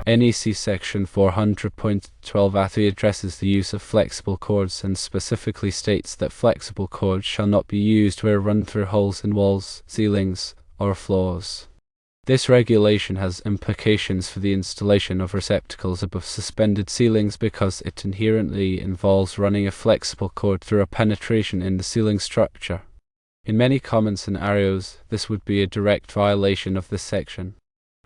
NEC section 400.12a3 addresses the use of flexible cords and specifically states that flexible cords shall not be used where run through holes in walls, ceilings, or floors. This regulation has implications for the installation of receptacles above suspended ceilings because it inherently involves running a flexible cord through a penetration in the ceiling structure. In many common scenarios, this would be a direct violation of this section.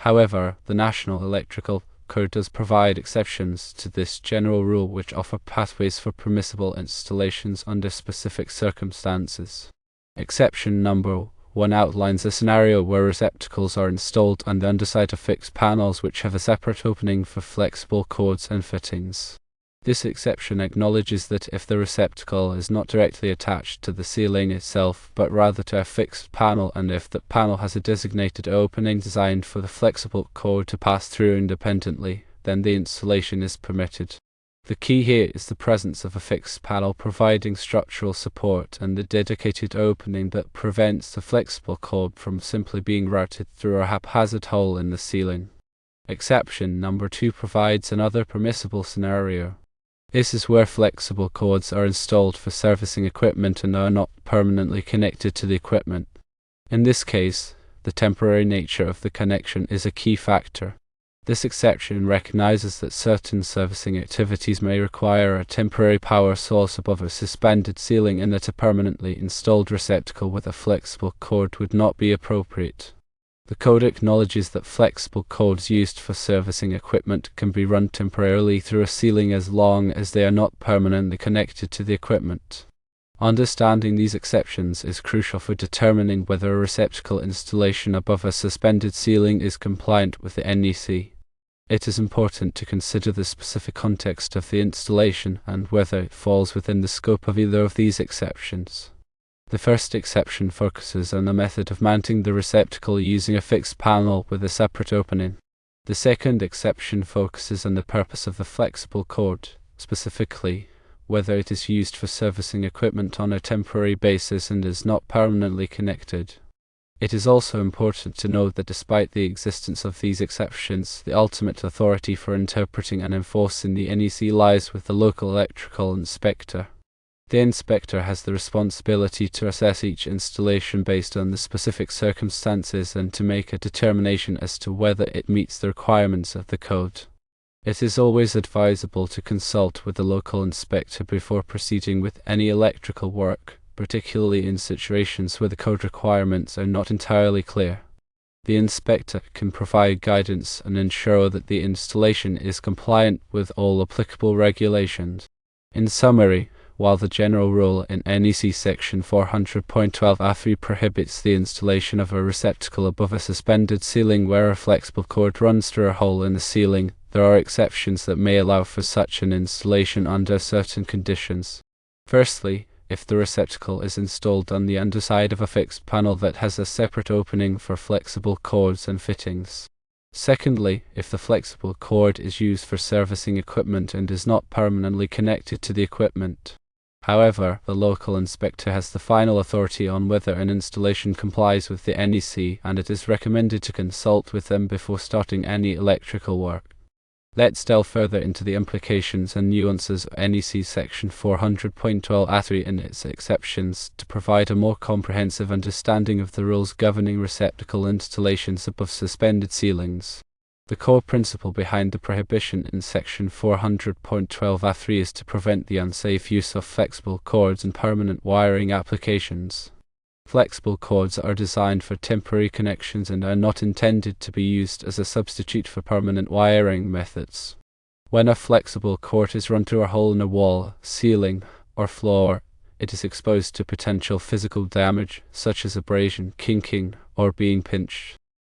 However, the National Electrical Code does provide exceptions to this general rule which offer pathways for permissible installations under specific circumstances. Exception number 1 outlines a scenario where receptacles are installed on the underside of fixed panels which have a separate opening for flexible cords and fittings. This exception acknowledges that if the receptacle is not directly attached to the ceiling itself, but rather to a fixed panel, and if that panel has a designated opening designed for the flexible cord to pass through independently, then the installation is permitted. The key here is the presence of a fixed panel providing structural support and the dedicated opening that prevents the flexible cord from simply being routed through a haphazard hole in the ceiling. Exception number 2 provides another permissible scenario. This is where flexible cords are installed for servicing equipment and are not permanently connected to the equipment. In this case, the temporary nature of the connection is a key factor. This exception recognizes that certain servicing activities may require a temporary power source above a suspended ceiling and that a permanently installed receptacle with a flexible cord would not be appropriate. The code acknowledges that flexible cords used for servicing equipment can be run temporarily through a ceiling as long as they are not permanently connected to the equipment. Understanding these exceptions is crucial for determining whether a receptacle installation above a suspended ceiling is compliant with the NEC. It is important to consider the specific context of the installation and whether it falls within the scope of either of these exceptions. The first exception focuses on the method of mounting the receptacle using a fixed panel with a separate opening. The second exception focuses on the purpose of the flexible cord, specifically whether it is used for servicing equipment on a temporary basis and is not permanently connected. It is also important to note that despite the existence of these exceptions, the ultimate authority for interpreting and enforcing the NEC lies with the local electrical inspector. The inspector has the responsibility to assess each installation based on the specific circumstances and to make a determination as to whether it meets the requirements of the code. It is always advisable to consult with the local inspector before proceeding with any electrical work, particularly in situations where the code requirements are not entirely clear. The inspector can provide guidance and ensure that the installation is compliant with all applicable regulations. In summary, while the general rule in NEC section 400.12a3 prohibits the installation of a receptacle above a suspended ceiling where a flexible cord runs through a hole in the ceiling, there are exceptions that may allow for such an installation under certain conditions. Firstly, if the receptacle is installed on the underside of a fixed panel that has a separate opening for flexible cords and fittings. Secondly, if the flexible cord is used for servicing equipment and is not permanently connected to the equipment. However, the local inspector has the final authority on whether an installation complies with the NEC, and it is recommended to consult with them before starting any electrical work. Let's delve further into the implications and nuances of NEC section 400.12a3 and its exceptions to provide a more comprehensive understanding of the rules governing receptacle installations above suspended ceilings. The core principle behind the prohibition in section 400.12a3 is to prevent the unsafe use of flexible cords in permanent wiring applications. Flexible cords are designed for temporary connections and are not intended to be used as a substitute for permanent wiring methods. When a flexible cord is run through a hole in a wall, ceiling, or floor, it is exposed to potential physical damage, such as abrasion, kinking, or being pinched.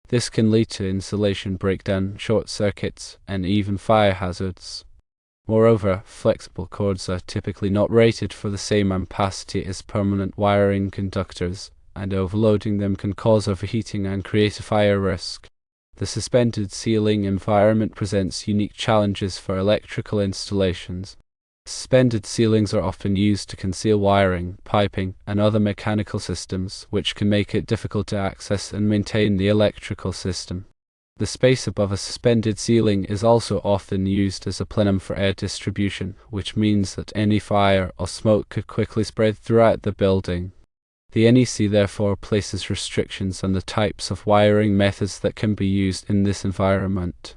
This can lead to insulation breakdown, short circuits, and even fire hazards. Moreover, flexible cords are typically not rated for the same ampacity as permanent wiring conductors, and overloading them can cause overheating and create a fire risk. The suspended ceiling environment presents unique challenges for electrical installations. Suspended ceilings are often used to conceal wiring, piping, and other mechanical systems, which can make it difficult to access and maintain the electrical system. The space above a suspended ceiling is also often used as a plenum for air distribution, which means that any fire or smoke could quickly spread throughout the building. The NEC therefore places restrictions on the types of wiring methods that can be used in this environment.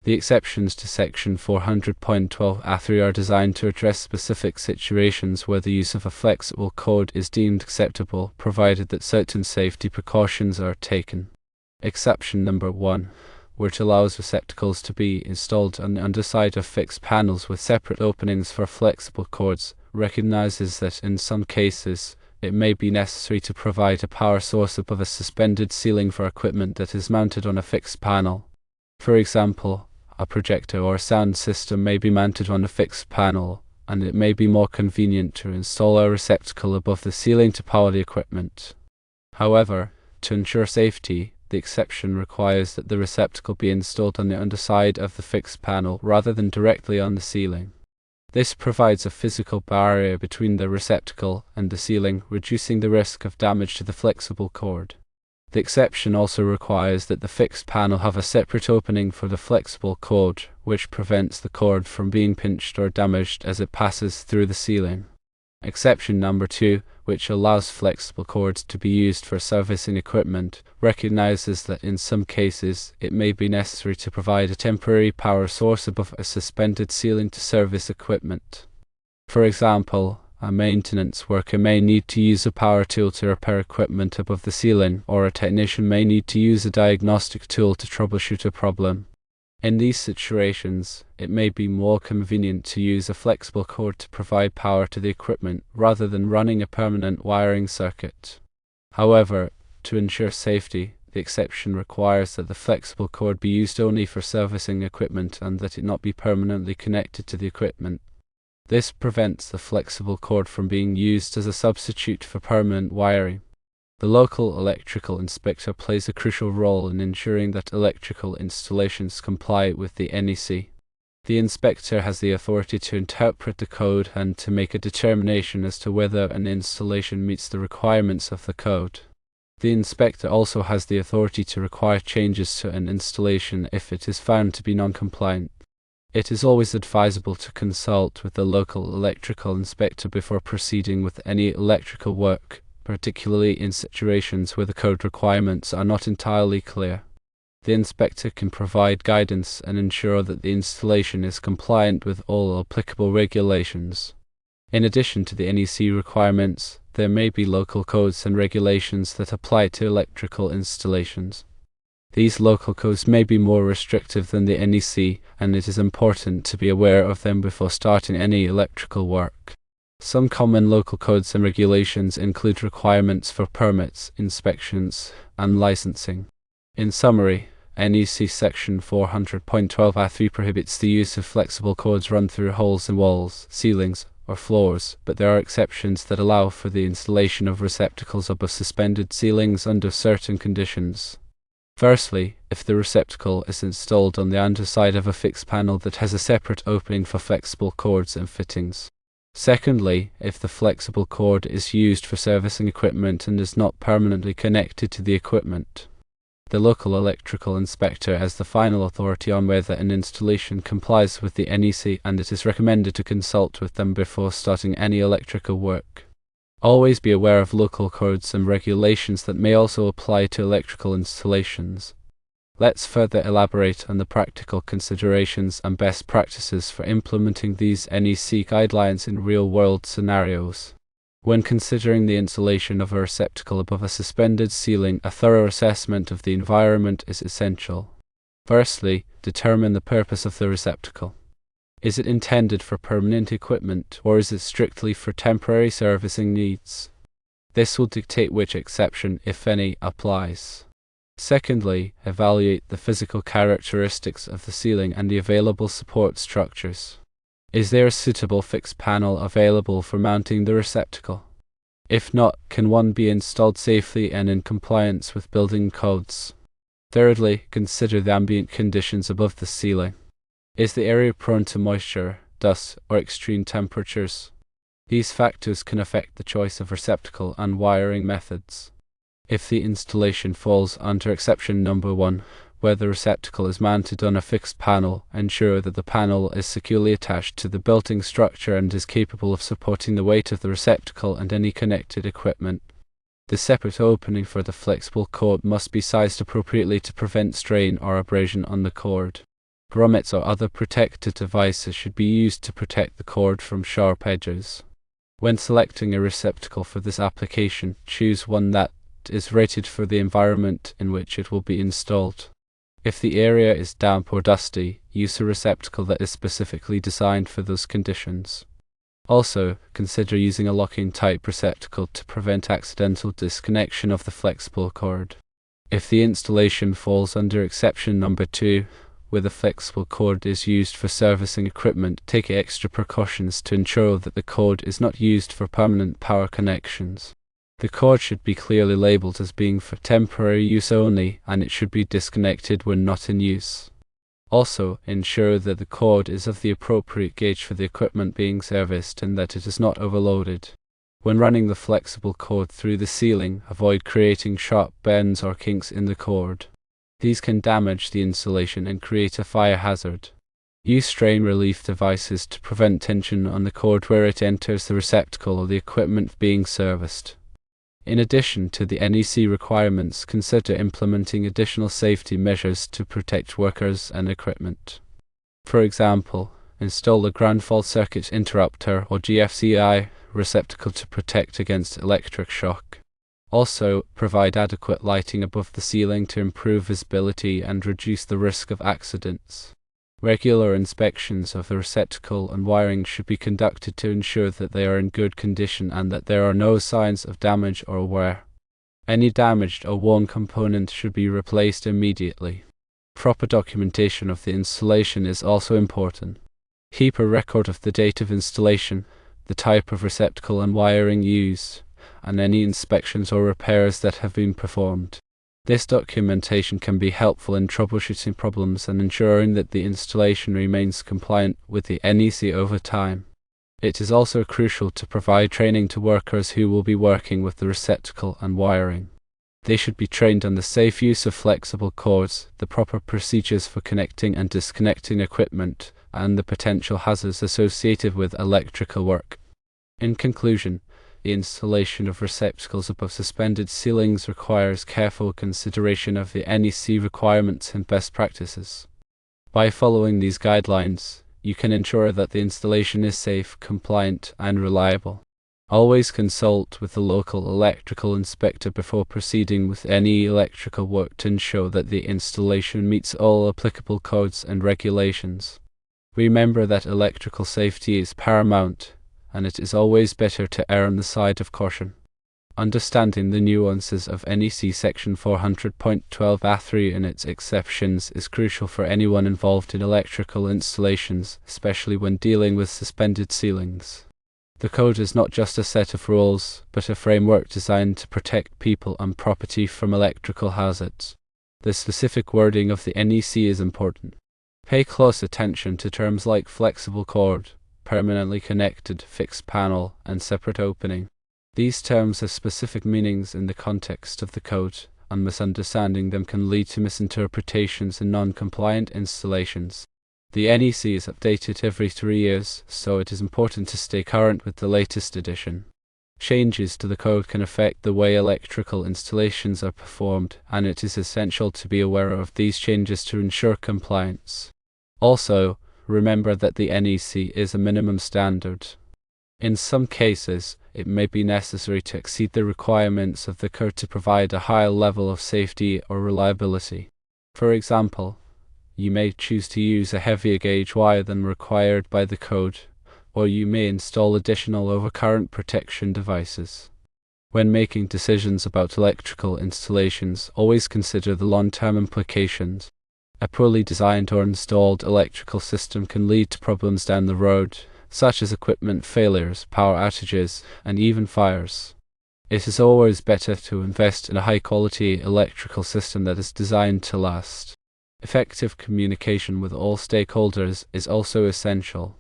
The exceptions to Section 400.12a3 are designed to address specific situations where the use of a flexible cord is deemed acceptable, provided that certain safety precautions are taken. Exception number 1, which allows receptacles to be installed on the underside of fixed panels with separate openings for flexible cords, recognizes that in some cases it may be necessary to provide a power source above a suspended ceiling for equipment that is mounted on a fixed panel. For example, a projector or sound system may be mounted on a fixed panel, and it may be more convenient to install a receptacle above the ceiling to power the equipment. However, to ensure safety, the exception requires that the receptacle be installed on the underside of the fixed panel rather than directly on the ceiling. This provides a physical barrier between the receptacle and the ceiling, reducing the risk of damage to the flexible cord. The exception also requires that the fixed panel have a separate opening for the flexible cord, which prevents the cord from being pinched or damaged as it passes through the ceiling. Exception number 2, which allows flexible cords to be used for servicing equipment, recognizes that in some cases it may be necessary to provide a temporary power source above a suspended ceiling to service equipment. For example, a maintenance worker may need to use a power tool to repair equipment above the ceiling, or a technician may need to use a diagnostic tool to troubleshoot a problem. In these situations, it may be more convenient to use a flexible cord to provide power to the equipment rather than running a permanent wiring circuit. However, to ensure safety, the exception requires that the flexible cord be used only for servicing equipment and that it not be permanently connected to the equipment. This prevents the flexible cord from being used as a substitute for permanent wiring. The local electrical inspector plays a crucial role in ensuring that electrical installations comply with the NEC. The inspector has the authority to interpret the code and to make a determination as to whether an installation meets the requirements of the code. The inspector also has the authority to require changes to an installation if it is found to be non-compliant. It is always advisable to consult with the local electrical inspector before proceeding with any electrical work, particularly in situations where the code requirements are not entirely clear. The inspector can provide guidance and ensure that the installation is compliant with all applicable regulations. In addition to the NEC requirements, there may be local codes and regulations that apply to electrical installations. These local codes may be more restrictive than the NEC, and it is important to be aware of them before starting any electrical work. Some common local codes and regulations include requirements for permits, inspections, and licensing. In summary, NEC Section 400.12a3 prohibits the use of flexible cords run through holes in walls, ceilings, or floors, but there are exceptions that allow for the installation of receptacles above suspended ceilings under certain conditions. Firstly, if the receptacle is installed on the underside of a fixed panel that has a separate opening for flexible cords and fittings. Secondly, if the flexible cord is used for servicing equipment and is not permanently connected to the equipment. The local electrical inspector has the final authority on whether an installation complies with the NEC, and it is recommended to consult with them before starting any electrical work. Always be aware of local codes and regulations that may also apply to electrical installations. Let's further elaborate on the practical considerations and best practices for implementing these NEC guidelines in real-world scenarios. When considering the installation of a receptacle above a suspended ceiling, a thorough assessment of the environment is essential. Firstly, determine the purpose of the receptacle. Is it intended for permanent equipment, or is it strictly for temporary servicing needs? This will dictate which exception, if any, applies. Secondly, evaluate the physical characteristics of the ceiling and the available support structures. Is there a suitable fixed panel available for mounting the receptacle? If not, can one be installed safely and in compliance with building codes? Thirdly, consider the ambient conditions above the ceiling. Is the area prone to moisture, dust, or extreme temperatures? These factors can affect the choice of receptacle and wiring methods. If the installation falls under exception number 1, where the receptacle is mounted on a fixed panel. Ensure that the panel is securely attached to the built-in structure and is capable of supporting the weight of the receptacle and any connected equipment. The separate opening for the flexible cord must be sized appropriately to prevent strain or abrasion on the cord. Grommets or other protective devices should be used to protect the cord from sharp edges. When selecting a receptacle for this application, choose one that is rated for the environment in which it will be installed. If the area is damp or dusty, use a receptacle that is specifically designed for those conditions. Also, consider using a locking type receptacle to prevent accidental disconnection of the flexible cord. If the installation falls under exception number 2, where the flexible cord is used for servicing equipment, take extra precautions to ensure that the cord is not used for permanent power connections. The cord should be clearly labeled as being for temporary use only, and it should be disconnected when not in use. Also, ensure that the cord is of the appropriate gauge for the equipment being serviced and that it is not overloaded. When running the flexible cord through the ceiling, avoid creating sharp bends or kinks in the cord. These can damage the insulation and create a fire hazard. Use strain relief devices to prevent tension on the cord where it enters the receptacle or the equipment being serviced. In addition to the NEC requirements, consider implementing additional safety measures to protect workers and equipment. For example, install a ground fault circuit interrupter or GFCI receptacle to protect against electric shock. Also, provide adequate lighting above the ceiling to improve visibility and reduce the risk of accidents. Regular inspections of the receptacle and wiring should be conducted to ensure that they are in good condition and that there are no signs of damage or wear. Any damaged or worn component should be replaced immediately. Proper documentation of the installation is also important. Keep a record of the date of installation, the type of receptacle and wiring used, and any inspections or repairs that have been performed. This documentation can be helpful in troubleshooting problems and ensuring that the installation remains compliant with the NEC over time. It is also crucial to provide training to workers who will be working with the receptacle and wiring. They should be trained on the safe use of flexible cords, the proper procedures for connecting and disconnecting equipment, and the potential hazards associated with electrical work. In conclusion, the installation of receptacles above suspended ceilings requires careful consideration of the NEC requirements and best practices. By following these guidelines, you can ensure that the installation is safe, compliant, and reliable. Always consult with the local electrical inspector before proceeding with any electrical work to ensure that the installation meets all applicable codes and regulations. Remember that electrical safety is paramount, and it is always better to err on the side of caution. Understanding the nuances of NEC Section 400.12a3 and its exceptions is crucial for anyone involved in electrical installations, especially when dealing with suspended ceilings. The code is not just a set of rules, but a framework designed to protect people and property from electrical hazards. The specific wording of the NEC is important. Pay close attention to terms like flexible cord, permanently connected, fixed panel, and separate opening. These terms have specific meanings in the context of the code, and misunderstanding them can lead to misinterpretations and non-compliant installations. The NEC is updated every 3 years, so it is important to stay current with the latest edition. Changes to the code can affect the way electrical installations are performed, and it is essential to be aware of these changes to ensure compliance. Also, remember that the NEC is a minimum standard. In some cases, it may be necessary to exceed the requirements of the code to provide a higher level of safety or reliability. For example, you may choose to use a heavier gauge wire than required by the code, or you may install additional overcurrent protection devices. When making decisions about electrical installations, always consider the long-term implications. A poorly designed or installed electrical system can lead to problems down the road, such as equipment failures, power outages, and even fires. It is always better to invest in a high-quality electrical system that is designed to last. Effective communication with all stakeholders is also essential.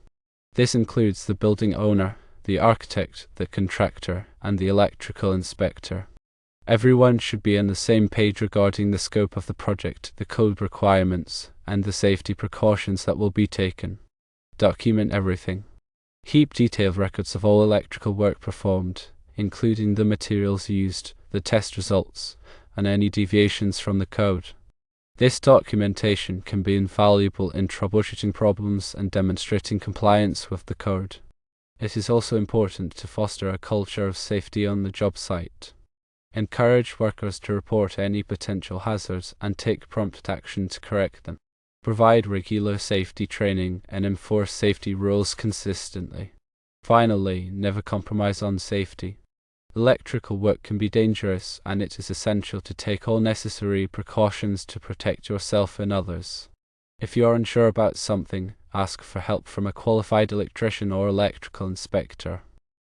This includes the building owner, the architect, the contractor, and the electrical inspector. Everyone should be on the same page regarding the scope of the project, the code requirements, and the safety precautions that will be taken. Document everything. Keep detailed records of all electrical work performed, including the materials used, the test results, and any deviations from the code. This documentation can be invaluable in troubleshooting problems and demonstrating compliance with the code. It is also important to foster a culture of safety on the job site. Encourage workers to report any potential hazards and take prompt action to correct them. Provide regular safety training and enforce safety rules consistently. Finally, never compromise on safety. Electrical work can be dangerous, and it is essential to take all necessary precautions to protect yourself and others. If you are unsure about something, ask for help from a qualified electrician or electrical inspector.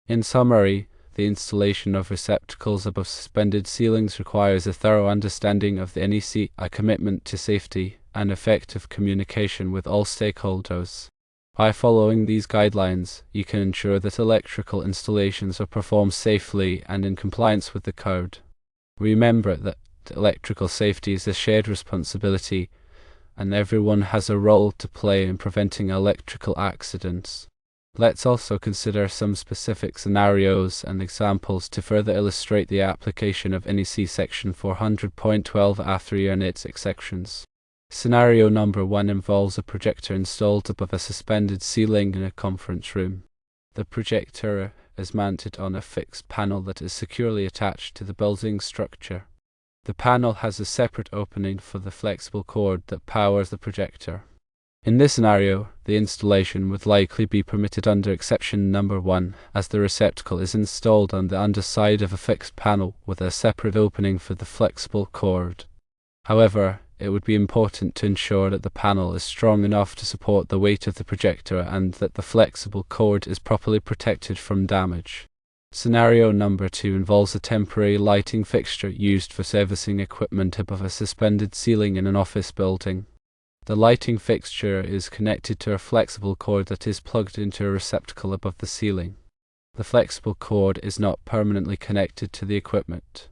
In summary, the installation of receptacles above suspended ceilings requires a thorough understanding of the NEC, a commitment to safety, and effective communication with all stakeholders. By following these guidelines, you can ensure that electrical installations are performed safely and in compliance with the code. Remember that electrical safety is a shared responsibility, and everyone has a role to play in preventing electrical accidents. Let's also consider some specific scenarios and examples to further illustrate the application of NEC Section 400.12A3 and its sections. Scenario number 1 involves a projector installed above a suspended ceiling in a conference room. The projector is mounted on a fixed panel that is securely attached to the building structure. The panel has a separate opening for the flexible cord that powers the projector. In this scenario, the installation would likely be permitted under exception number 1, as the receptacle is installed on the underside of a fixed panel with a separate opening for the flexible cord. However, it would be important to ensure that the panel is strong enough to support the weight of the projector and that the flexible cord is properly protected from damage. Scenario number 2 involves a temporary lighting fixture used for servicing equipment above a suspended ceiling in an office building. The lighting fixture is connected to a flexible cord that is plugged into a receptacle above the ceiling. The flexible cord is not permanently connected to the equipment.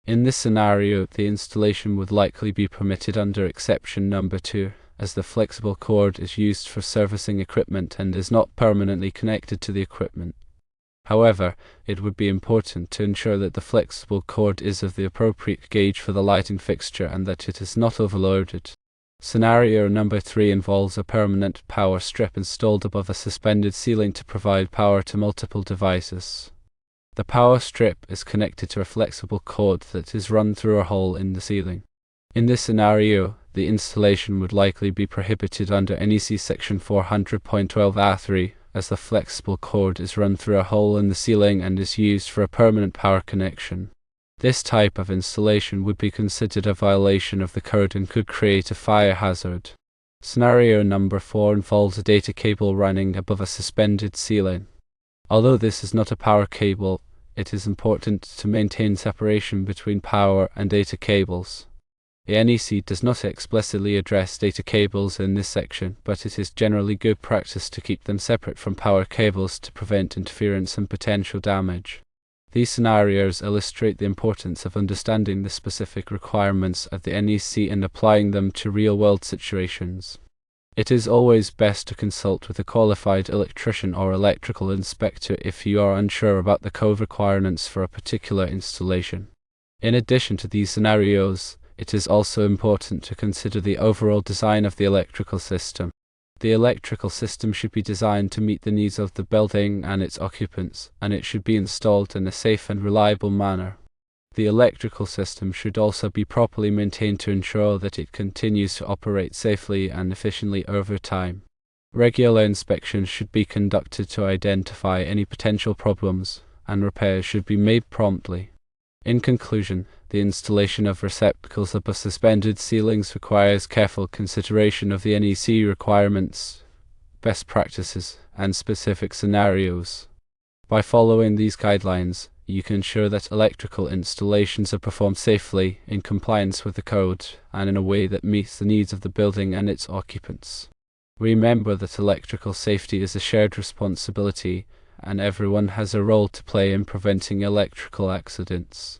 In this scenario, the installation would likely be permitted under exception number 2, as the flexible cord is used for servicing equipment and is not permanently connected to the equipment. However, it would be important to ensure that the flexible cord is of the appropriate gauge for the lighting fixture and that it is not overloaded. Scenario number 3 involves a permanent power strip installed above a suspended ceiling to provide power to multiple devices. The power strip is connected to a flexible cord that is run through a hole in the ceiling. In this scenario, the installation would likely be prohibited under NEC Section 400.12A3, as the flexible cord is run through a hole in the ceiling and is used for a permanent power connection. This type of installation would be considered a violation of the code and could create a fire hazard. Scenario number 4 involves a data cable running above a suspended ceiling. Although this is not a power cable, it is important to maintain separation between power and data cables. The NEC does not explicitly address data cables in this section, but it is generally good practice to keep them separate from power cables to prevent interference and potential damage. These scenarios illustrate the importance of understanding the specific requirements of the NEC and applying them to real-world situations. It is always best to consult with a qualified electrician or electrical inspector if you are unsure about the code requirements for a particular installation. In addition to these scenarios, it is also important to consider the overall design of the electrical system. The electrical system should be designed to meet the needs of the building and its occupants, and it should be installed in a safe and reliable manner. The electrical system should also be properly maintained to ensure that it continues to operate safely and efficiently over time. Regular inspections should be conducted to identify any potential problems, and repairs should be made promptly. In conclusion, the installation of receptacles above suspended ceilings requires careful consideration of the NEC requirements, best practices, and specific scenarios. By following these guidelines, you can ensure that electrical installations are performed safely, in compliance with the code, and in a way that meets the needs of the building and its occupants. Remember that electrical safety is a shared responsibility, and everyone has a role to play in preventing electrical accidents.